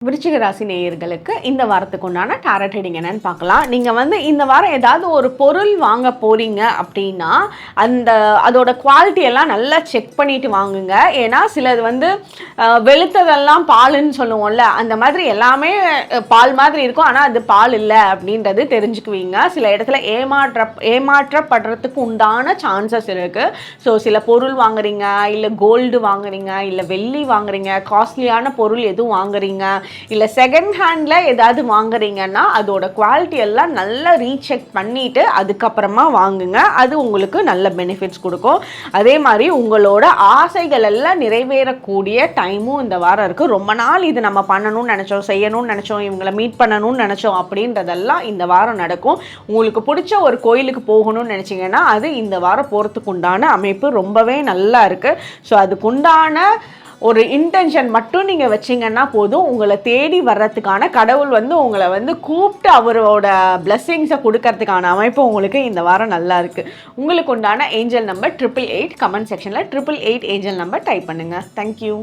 விருச்சிக ராசி நேயர்களுக்கு இந்த வாரத்துக்கு உண்டான டாரட் ரீடிங் என்னன்னு பார்க்கலாம். நீங்கள் இந்த வாரம் ஏதாவது ஒரு பொருள் வாங்க போகிறீங்க அப்படின்னா அதோட குவாலிட்டி எல்லாம் நல்லா செக் பண்ணிட்டு வாங்குங்க. ஏன்னா சிலது வெளுத்ததெல்லாம் பாலுன்னு சொல்லுவோம்ல, அந்த மாதிரி எல்லாமே பால் மாதிரி இருக்கும், ஆனால் அது பால் இல்லை அப்படின்றது தெரிஞ்சுக்குவீங்க. சில இடத்துல ஏமாற்றப்படுறதுக்கு உண்டான சான்சஸ் இருக்குது. ஸோ சில பொருள் வாங்குறீங்க, இல்லை கோல்டு வாங்குறீங்க, இல்லை வெள்ளி வாங்குறீங்க, காஸ்ட்லியான பொருள் எதுவும் வாங்குறீங்க, இல்லை செகண்ட் ஹேண்டில் ஏதாவது வாங்குறீங்கன்னா அதோட குவாலிட்டி எல்லாம் நல்லா ரீசெக் பண்ணிவிட்டு அதுக்கப்புறமா வாங்குங்க. அது உங்களுக்கு நல்ல பெனிஃபிட்ஸ் கொடுக்கும். அதே மாதிரி உங்களோட ஆசைகள் எல்லாம் நிறைவேறக்கூடிய டைமும் இந்த வாரம் இருக்குது. ரொம்ப நாள் இது நம்ம பண்ணணும்னு நினச்சோம், செய்யணும்னு நினச்சோம், இவங்களை மீட் பண்ணணும்னு நினச்சோம் அப்படின்றதெல்லாம் இந்த வாரம் நடக்கும். உங்களுக்கு பிடிச்ச ஒரு கோயிலுக்கு போகணும்னு நினச்சிங்கன்னா அது இந்த வாரம் போகிறதுக்கு உண்டான அமைப்பு ரொம்பவே நல்லா இருக்குது. ஸோ அதுக்குண்டான ஒரு இன்டென்ஷன் மட்டும் நீங்கள் வச்சிங்கன்னா போதும், உங்களை தேடி வர்றதுக்கான கடவுள் உங்களை கூப்பிட்டு அவரோட பிளெஸ்ஸிங்ஸை கொடுக்கறதுக்கான அமைப்பு உங்களுக்கு இந்த வாரம் நல்லா இருக்குது. உங்களுக்கு உண்டான ஏஞ்சல் நம்பர் 888. கமெண்ட் செக்ஷனில் 888 ஏஞ்சல் நம்பர் டைப் பண்ணுங்கள். தேங்க்யூ.